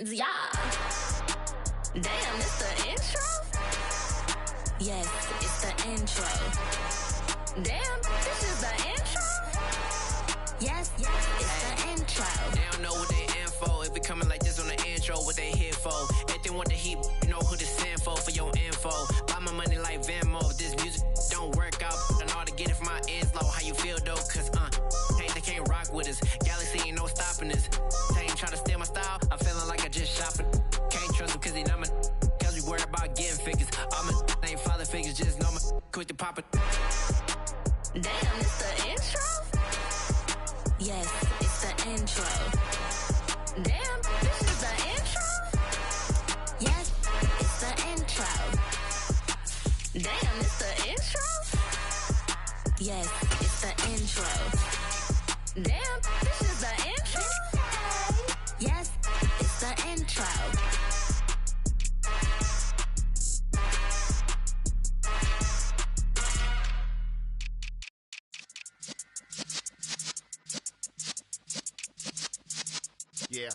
kids, yeah. Damn, it's the intro? Yes, it's the intro. Damn, this is the intro? Yes, it's the intro. They don't know what they in for. If we coming like this on the intro, what they here for? If they want the heat, you know who to send for your info. Buy my money like Venmo. If this music don't work out, and all to get it from my ends low. How you feel though? Cause they can't rock with us. Galaxy ain't no stopping us. They ain't try to steal my style. I'm feeling like I just shopping. Can't trust him cause he not my. Cause we worried about getting figures. All my ain't father figures, just know my quick to pop it. Damn, it's the intro? Yes, it's the intro. Damn, this is the intro? Yes, it's the intro. Damn, it's the intro? Yes, it's the intro. Damn, this is the intro? Yes, it's the intro. Yeah.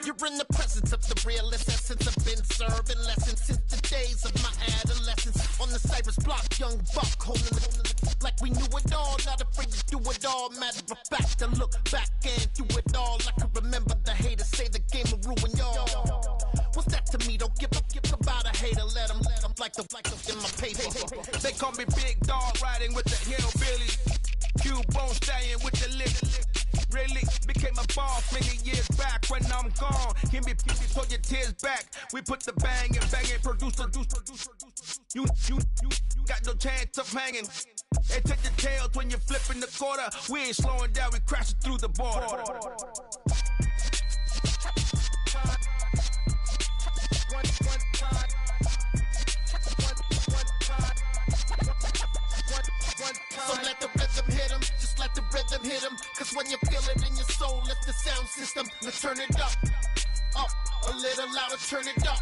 You're in the presence of the realest essence. I've been serving lessons since the days of my adolescence. On the Cypress block, young buck holding it like we knew it all. Not afraid to do it all. Matter of fact, I look back and do it all. I can remember the haters say the game will ruin y'all. What's that to me? Don't give about a hater. Let them like the in my paper. They call me Big Dog, riding with the hillbilly. Cubone staying with the lick. Really became a boss many years back. When I'm gone, give me pull your tears back. We put the bang and produce. You got no chance of hanging. They take the tails when you're flipping the quarter. We ain't slowing down, we crashing through the border. So let the rhythm hit him, just let the rhythm hit him. Cause when you feel it in your soul, lift the sound system. Now turn it up, a little louder, turn it up,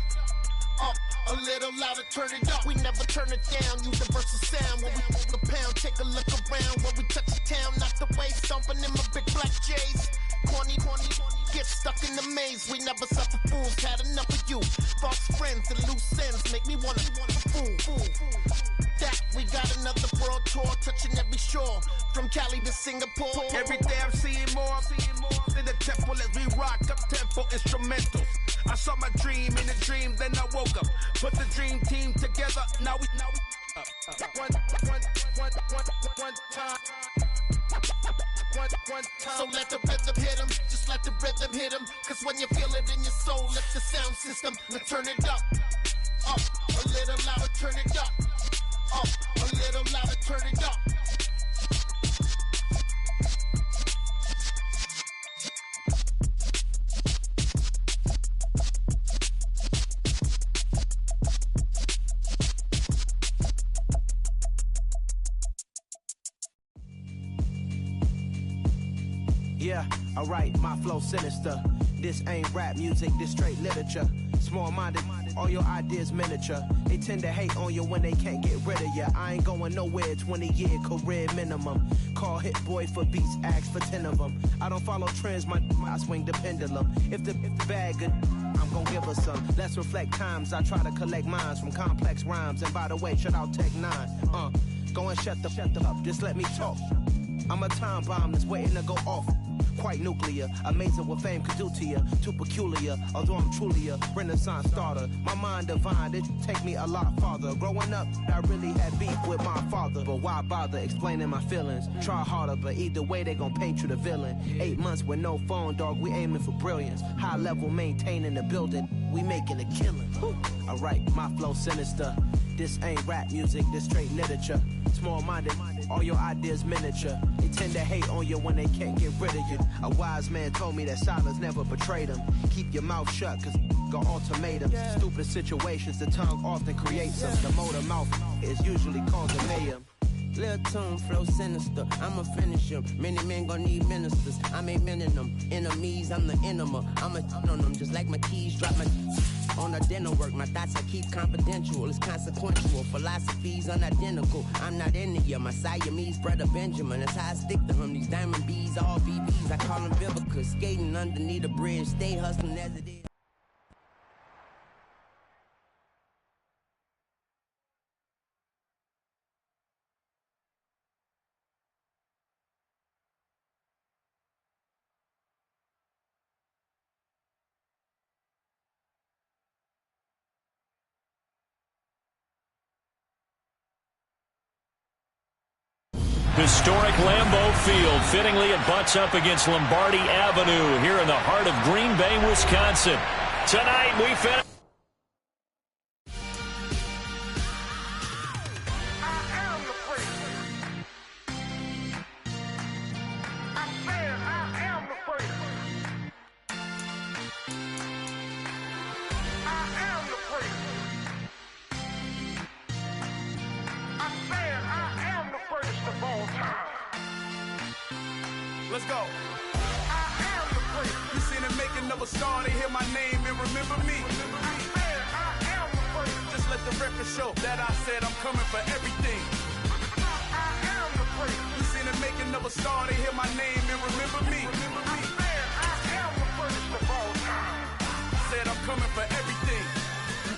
a little louder, turn it up. We never turn it down, universal sound. When we move the pound, take a look around. When we touch the town, knock the way, stomping in my big black J's. Corny, get stuck in the maze. We never suffer fools, had enough of you. False friends and loose ends make me wanna fool. That we got another world tour, touching every shore, from Cali to Singapore. Every day I'm seeing more in the temple as we rock up tempo instrumentals. I saw my dream in a dream, then I woke up. Put the dream team together. Now we one time. So let the rhythm hit him, just let the rhythm hit him. Cause when you feel it in your soul, lift the sound system. Now turn it up, a little louder, turn it up, a little louder, turn it up. Yeah, alright, my flow sinister. This ain't rap music, this straight literature. Small-minded, all your ideas miniature. They tend to hate on you when they can't get rid of you. I ain't going nowhere, 20-year career minimum. Call Hit Boy for beats, ask for 10 of them. I don't follow trends, I swing the pendulum. If the bag good, I'm gon' give her some. Let's reflect times, I try to collect minds from complex rhymes. And by the way, shout out Tech 9. Go and shut the up, just let me talk. I'm a time bomb that's waiting to go off. Quite nuclear, amazing what fame could do to you. Too peculiar, although I'm truly a renaissance starter. My mind divine, it take me a lot farther. Growing up, I really had beef with my father. But why bother explaining my feelings? Try harder, but either way they gon' paint you the villain. 8 months with no phone, dog, we aiming for brilliance. High level maintaining the building, we making a killing. Alright, my flow sinister. This ain't rap music, this straight literature. Small-minded, all your ideas miniature. They tend to hate on you when they can't get rid of you. A wise man told me that silence never betrayed him. Keep your mouth shut, cause got ultimatums. Stupid situations, the tongue often creates them. The motor mouth is usually causing mayhem. Lil' tune, flow sinister, I'ma finish him. Many men gon' need ministers, I'm aiming them. Enemies, I'm the enema. I'ma on them just like my keys, drop my on the dinner work. My thoughts I keep confidential, it's consequential. Philosophies unidentical, I'm not into you. My Siamese brother Benjamin, that's how I stick to him. These diamond bees all BB bitches, I call them Vivica. Skating underneath a bridge, stay hustling as it is. Historic Lambeau Field. Fittingly, it butts up against Lombardi Avenue here in the heart of Green Bay, Wisconsin. Tonight, we finish. Let's go. You seen the making of a star, they hear my name and remember me. Just let the record show that I said I'm coming for everything. You seen the making of a star, they hear my name and remember me. Said I'm coming for everything.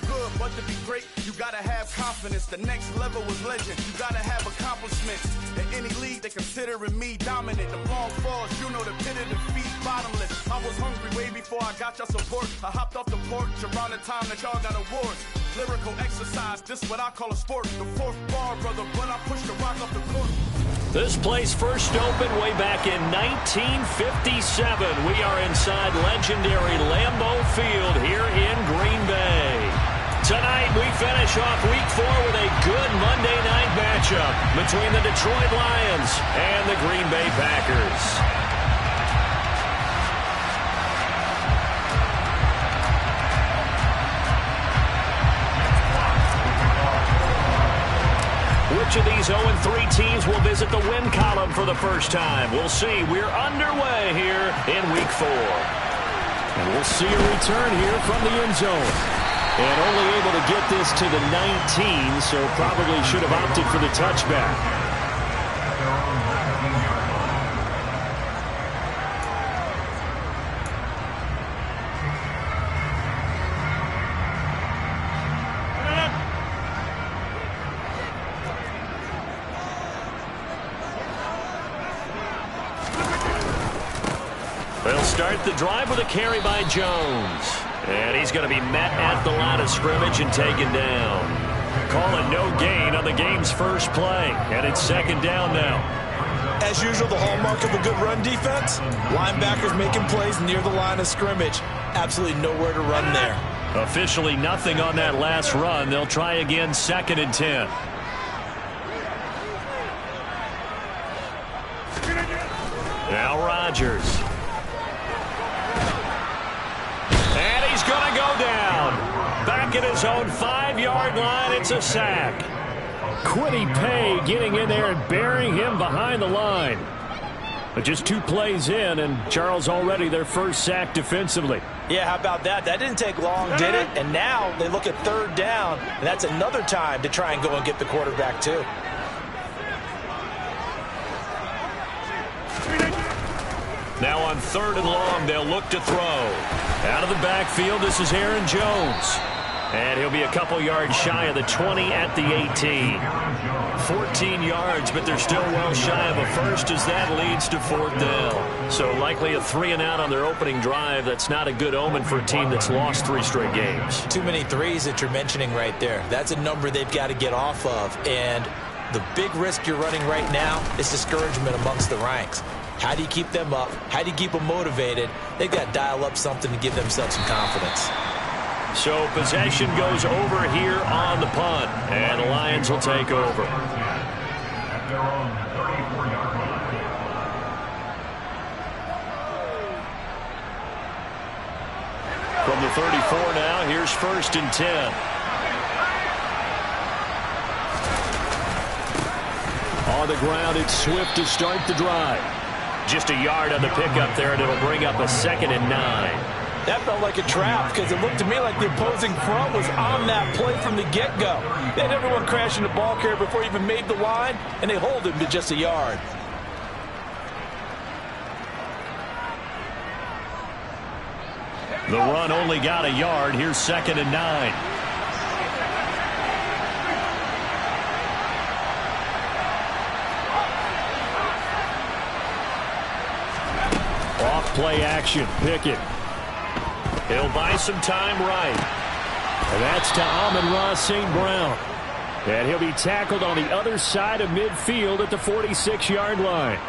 Good, but to be great, you gotta have confidence. The next level is legend. You gotta have accomplishments. In any league, they considering me dominant. The long falls, you know the pit of defeat, bottomless. I was hungry way before I got your support. I hopped off the porch around the time that y'all got awards. Lyrical exercise, this what I call a sport. The fourth bar, brother, when I push the rock off the court. This place first opened way back in 1957. We are inside legendary Lambeau Field here in Green Bay. Tonight, we finish off Week 4 with a good Monday night matchup between the Detroit Lions and the Green Bay Packers. Which of these 0-3 teams will visit the win column for the first time? We'll see. We're underway here in Week 4. And we'll see a return here from the end zone. And only able to get this to the 19, so probably should have opted for the touchback. They'll start the drive with a carry by Jones. And he's going to be met at the line of scrimmage and taken down. Call it no gain on the game's first play. And it's second down now. As usual, the hallmark of a good run defense, linebackers making plays near the line of scrimmage. Absolutely nowhere to run there. Officially nothing on that last run. They'll try again, 2nd and 10. Now Rodgers. Going to go down. Back at his own 5-yard line, it's a sack. Quiddy Pay getting in there and burying him behind the line. But just 2 plays in, and Charles already their first sack defensively. Yeah, how about that? That didn't take long, did it? And now they look at 3rd down, and that's another time to try and go and get the quarterback too. Now on 3rd and long, they'll look to throw. Out of the backfield, this is Aaron Jones. And he'll be a couple yards shy of the 20 at the 18. 14 yards, but they're still well shy of a first as that leads to 4th down. So likely a 3-and-out on their opening drive. That's not a good omen for a team that's lost 3 straight games. Too many threes that you're mentioning right there. That's a number they've got to get off of. And the big risk you're running right now is discouragement amongst the ranks. How do you keep them up? How do you keep them motivated? They've got to dial up something to give themselves some confidence. So possession goes over here on the punt, and the Lions will take over. From the 34 now, here's 1st and 10. On the ground, it's Swift to start the drive. Just a yard on the pickup there, and it'll bring up a 2nd and 9. That felt like a trap because it looked to me like the opposing front was on that play from the get-go. They had everyone crashing the ball carrier before he even made the line, and they hold him to just a yard. The run only got a yard. Here's 2nd and 9. Off play action. Pickett. He'll buy some time right. And that's to Amon-Ra St. Brown. And he'll be tackled on the other side of midfield at the 46-yard line.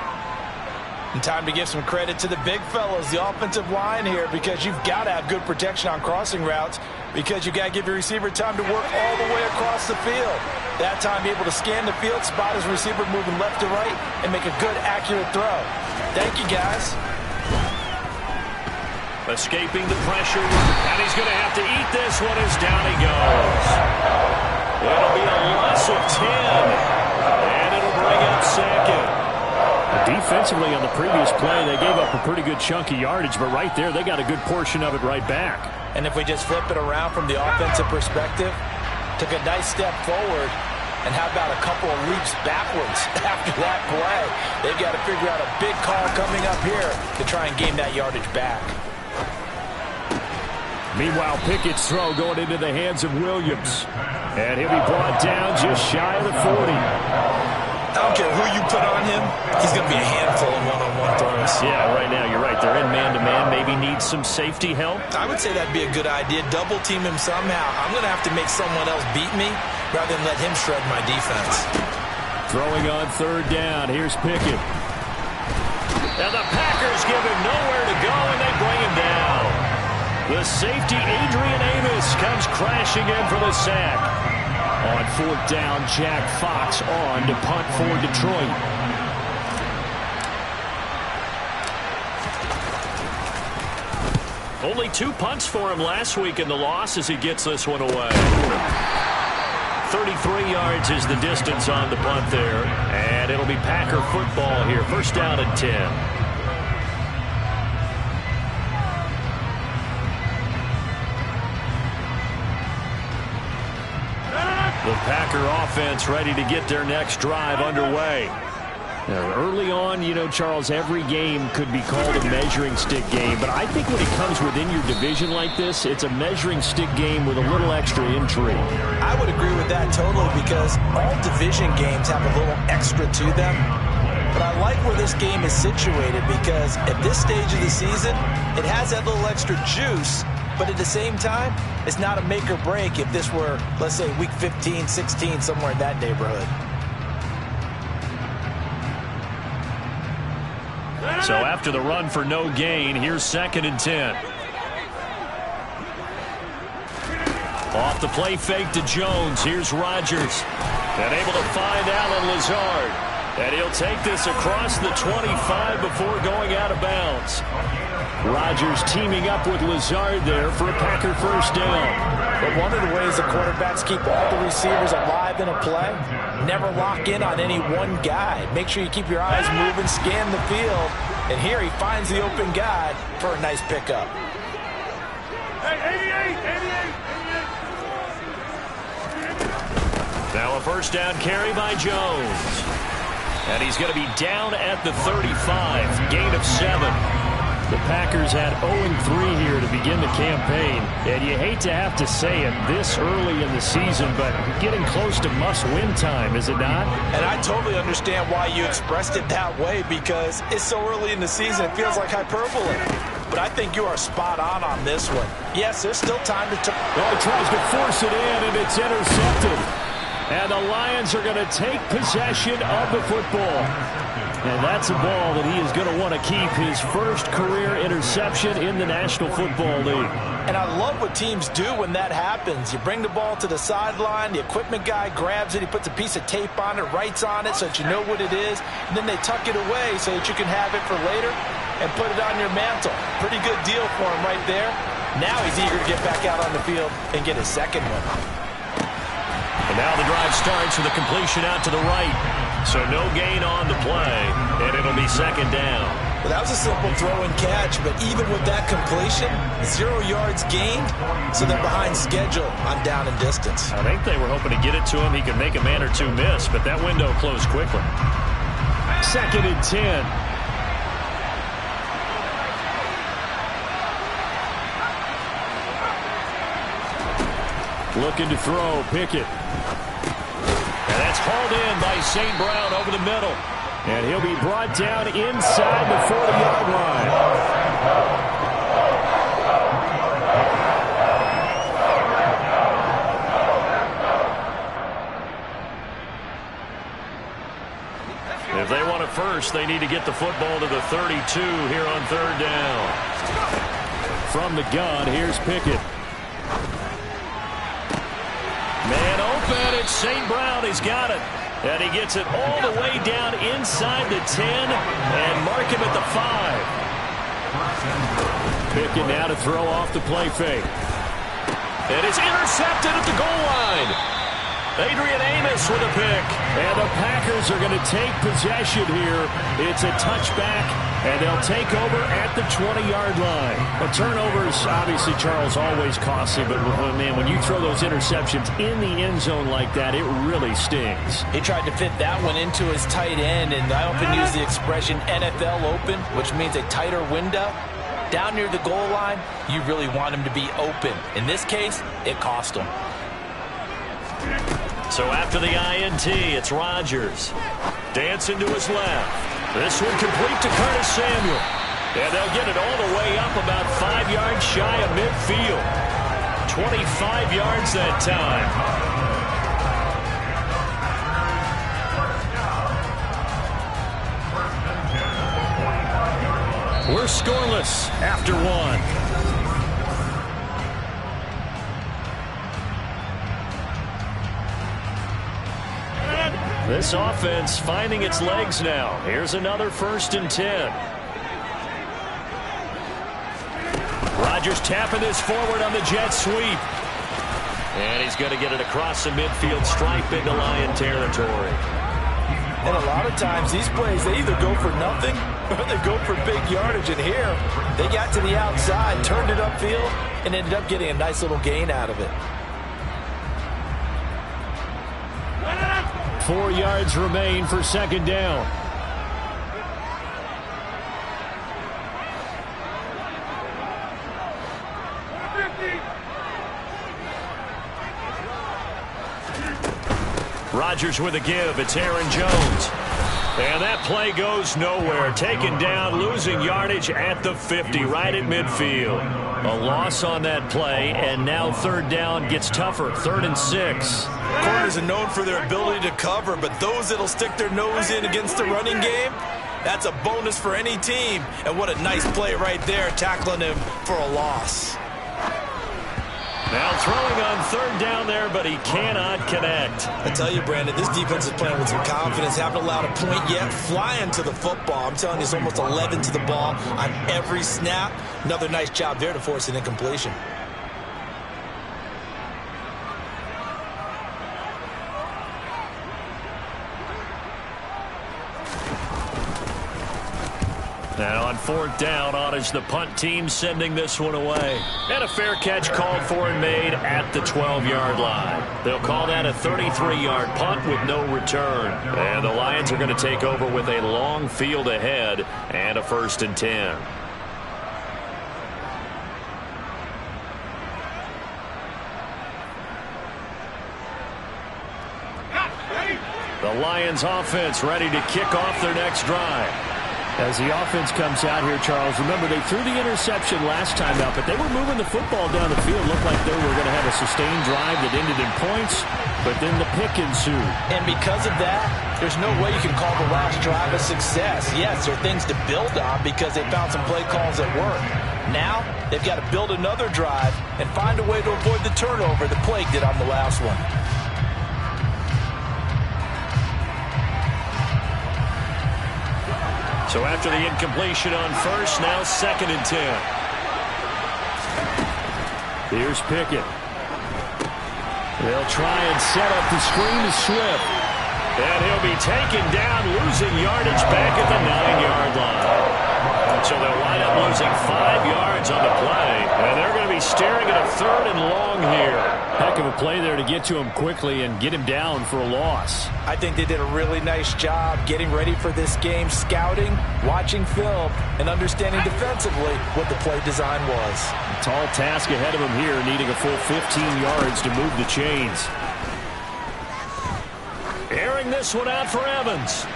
And time to give some credit to the big fellows, the offensive line here, because you've got to have good protection on crossing routes, because you've got to give your receiver time to work all the way across the field. That time, be able to scan the field, spot his receiver moving left to right, and make a good, accurate throw. Thank you, guys. Escaping the pressure, and he's going to have to eat this one as down he goes. It'll be a loss of 10, and it'll bring up 2nd. Defensively on the previous play, they gave up a pretty good chunk of yardage, but right there, they got a good portion of it right back. And if we just flip it around from the offensive perspective, took a nice step forward, and how about a couple of leaps backwards after that play? They've got to figure out a big call coming up here to try and gain that yardage back. Meanwhile, Pickett's throw going into the hands of Williams. And he'll be brought down just shy of the 40. I don't care who you put on him, he's going to be a handful in one-on-one throws. Yeah, right now, you're right. They're in man-to-man. Maybe needs some safety help. I would say that'd be a good idea. Double team him somehow. I'm going to have to make someone else beat me rather than let him shred my defense. Throwing on 3rd down. Here's Pickett. And the Packers give him nowhere to go, and they bring him down. The safety, Adrian Amos, comes crashing in for the sack. On 4th down, Jack Fox on to punt for Detroit. Only 2 punts for him last week in the loss as he gets this one away. 33 yards is the distance on the punt there. And it'll be Packer football here. 1st down and 10. The Packer offense ready to get their next drive underway. Now, early on, you know, Charles, every game could be called a measuring stick game. But I think when it comes within your division like this, it's a measuring stick game with a little extra intrigue. I would agree with that totally, because all division games have a little extra to them. But I like where this game is situated, because at this stage of the season, it has that little extra juice. But at the same time, it's not a make or break if this were, let's say, week 15, 16, somewhere in that neighborhood. So after the run for no gain, here's 2nd and 10. Off the play fake to Jones. Here's Rodgers. And able to find Allen Lazard. And he'll take this across the 25 before going out of bounds. Rodgers teaming up with Lazard there for a Packer 1st down. But one of the ways the quarterbacks keep all the receivers alive in a play, never lock in on any one guy. Make sure you keep your eyes moving, scan the field, and here he finds the open guy for a nice pickup. Now a 1st down carry by Jones. And he's going to be down at the 35, gain of 7. The Packers had 0-3 here to begin the campaign. And you hate to have to say it this early in the season, but getting close to must-win time, is it not? And I totally understand why you expressed it that way, because it's so early in the season, it feels like hyperbole. But I think you are spot on this one. Yes, there's still time to turn. Well, he tries to force it in, and it's intercepted. And the Lions are going to take possession of the football. And that's a ball that he is going to want to keep, his first career interception in the National Football League. And I love what teams do when that happens. You bring the ball to the sideline, the equipment guy grabs it, he puts a piece of tape on it, writes on it so that you know what it is, and then they tuck it away so that you can have it for later and put it on your mantle. Pretty good deal for him right there. Now he's eager to get back out on the field and get his 2nd one. And now the drive starts with a completion out to the right. So no gain on the play, and it'll be 2nd down. Well, that was a simple throw and catch, but even with that completion, 0 yards gained, so they're behind schedule on down and distance. I think they were hoping to get it to him. He could make a man or two miss, but that window closed quickly. 2nd and 10. Looking to throw, Pickett. And that's hauled in by St. Brown over the middle. And he'll be brought down inside the 40-yard line. If they want it first, they need to get the football to the 32 here on third down. From the gun, here's Pickett. Man open, it's St. Brown. He's got it. And he gets it all the way down inside the 10 and mark him at the 5. Pickett now to throw off the play fake. And it's intercepted at the goal line. Adrian Amos with a pick. And the Packers are going to take possession here. It's a touchback, and they'll take over at the 20-yard line. The turnovers, obviously, Charles, always costly, but, man, when you throw those interceptions in the end zone like that, it really stings. He tried to fit that one into his tight end, and I often use the expression NFL open, which means a tighter window. Down near the goal line, you really want him to be open. In this case, it cost him. So after the INT, it's Rodgers. Dancing to his left. This one complete to Curtis Samuel. And they'll get it all the way up about 5 yards shy of midfield. 25 yards that time. We're scoreless after one. This offense finding its legs now. Here's another 1st and 10. Rodgers tapping this forward on the jet sweep. And he's going to get it across the midfield stripe into Lion territory. And a lot of times these plays, they either go for nothing or they go for big yardage. And here, they got to the outside, turned it upfield, and ended up getting a nice little gain out of it. 4 yards remain for 2nd down. Rodgers with a give. It's Aaron Jones. And that play goes nowhere. Taken down, losing yardage at the 50, right at midfield. A loss on that play, and now 3rd down gets tougher. 3rd and 6. Corners are known for their ability to cover, but those that'll stick their nose in against the running game, that's a bonus for any team. And what a nice play right there, tackling him for a loss. Now throwing on 3rd down there, but he cannot connect. I tell you, Brandon, this defense is playing with some confidence. Haven't allowed a point yet. Flying to the football. I'm telling you, it's almost 11 to the ball on every snap. Another nice job there to force an incompletion. Now on 4th down, on is the punt team sending this one away. And a fair catch called for and made at the 12-yard line. They'll call that a 33-yard punt with no return. And the Lions are going to take over with a long field ahead and a 1st and 10. The Lions offense ready to kick off their next drive. As the offense comes out here, Charles, remember they threw the interception last time out, but they were moving the football down the field. Looked like they were going to have a sustained drive that ended in points, but then the pick ensued. And because of that, there's no way you can call the last drive a success. Yes, there are things to build on because they found some play calls that work. Now, they've got to build another drive and find a way to avoid the turnover the Plague did on the last one. So after the incompletion on 1st, now 2nd and 10. Here's Pickett. They'll try and set up the screen to Swift. And he'll be taken down, losing yardage back at the 9-yard line. So they'll wind up losing 5 yards on the play. And they're going to be staring at a 3rd and long here. Heck of a play there to get to him quickly and get him down for a loss. I think they did a really nice job getting ready for this game, scouting, watching film, and understanding defensively what the play design was. A tall task ahead of him here, needing a full 15 yards to move the chains. Airing this one out for Evans.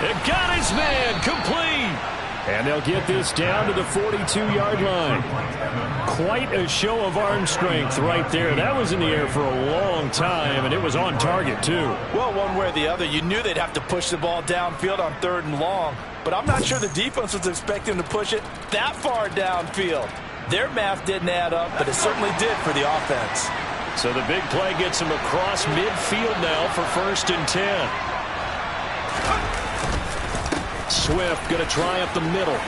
It got his man, complete. And they'll get this down to the 42-yard line. Quite a show of arm strength right there. That was in the air for a long time, and it was on target, too. Well, one way or the other, you knew they'd have to push the ball downfield on 3rd and long, but I'm not sure the defense was expecting to push it that far downfield. Their math didn't add up, but it certainly did for the offense. So the big play gets him across midfield now for 1st and 10. Swift going to try up the middle.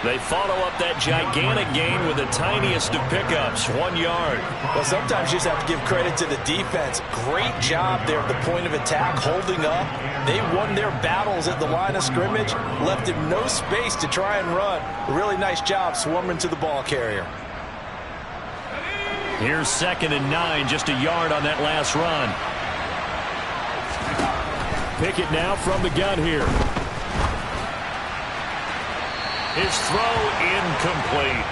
They follow up that gigantic gain with the tiniest of pickups, 1 yard. Well, sometimes you just have to give credit to the defense. Great job there at the point of attack, holding up. They won their battles at the line of scrimmage, left him no space to try and run. A really nice job swarming to the ball carrier. Here's 2nd and 9, just a yard on that last run. Pickett now from the gun here. His throw incomplete.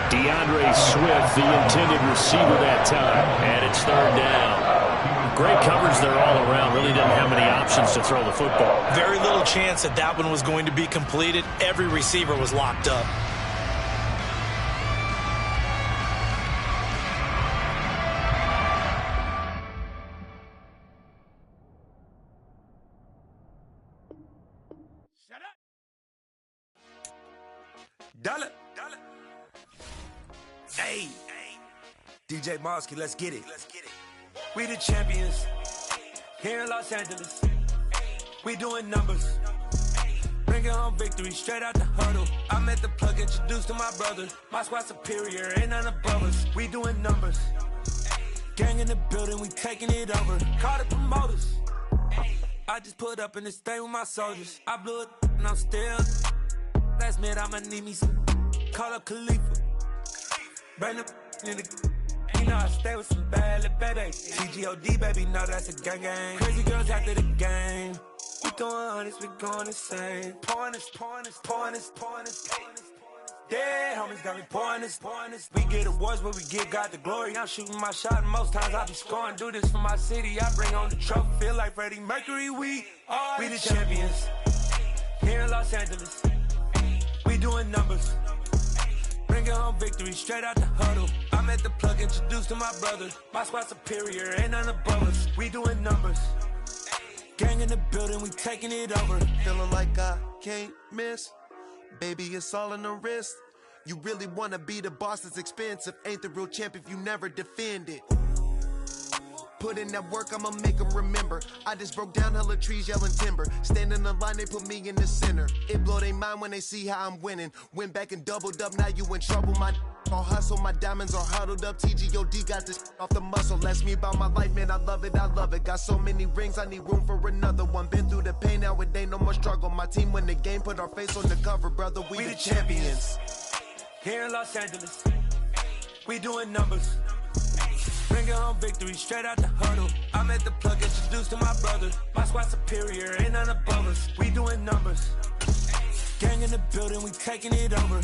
DeAndre Swift, the intended receiver that time, and it's 3rd down. Great coverage there all around. Really didn't have many options to throw the football. Very little chance that that one was going to be completed. Every receiver was locked up. Dollar. Hey. DJ Mosky, let's get it. We the champions here in Los Angeles. We doing numbers. Bringing home victory straight out the huddle. I'm at the plug, introduced to my brothers. My squad superior, ain't none above us. We doing numbers. Gang in the building, we taking it over. Call the promoters. I just put up in this thing with my soldiers. I blew it and I'm still. Last minute, I'ma need me some. Call up Khalifa. Bring the in the. You know I stay with some bad little baby. TGOD, baby, no, that's a gang gang. Crazy girls after the game. We throwing hundreds, we going insane. Pouring this. Yeah, homies got me pouring this. We get awards, but we give God the glory. I'm shooting my shot, and most times I be scoring. Do this for my city, I bring on the trophy. Feel like Freddie Mercury, we the champions. Here in Los Angeles. We doing numbers. Bringing home victory straight out the huddle. I'm at the plug, introduced to my brothers. My squad superior, ain't none above us. We doing numbers. Gang in the building, we taking it over. Feeling like I can't miss. Baby, it's all in the wrist. You really wanna be the boss, it's expensive. Ain't the real champ if you never defend it. Put in that work, I'ma make them remember. I just broke down hella trees, yelling timber. Stand in the line, they put me in the center. It blow their mind when they see how I'm winning. Went back and doubled up, now you in trouble. My all hustle, my diamonds are huddled up. TGOD got this off the muscle. That's me about my life, man, I love it. Got so many rings, I need room for another one. Been through the pain, now it ain't no more struggle. My team win the game, put our face on the cover, brother. We the champions. Here in Los Angeles, we doing numbers. Bringing home victory straight out the huddle. I'm at the plug, introduced to my brothers. My squad superior, ain't none above us. We doing numbers. Gang in the building, we taking it over.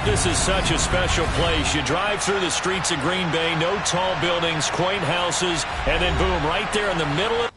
This is such a special place. You drive through the streets of Green Bay, no tall buildings, quaint houses, and then boom, right there in the middle of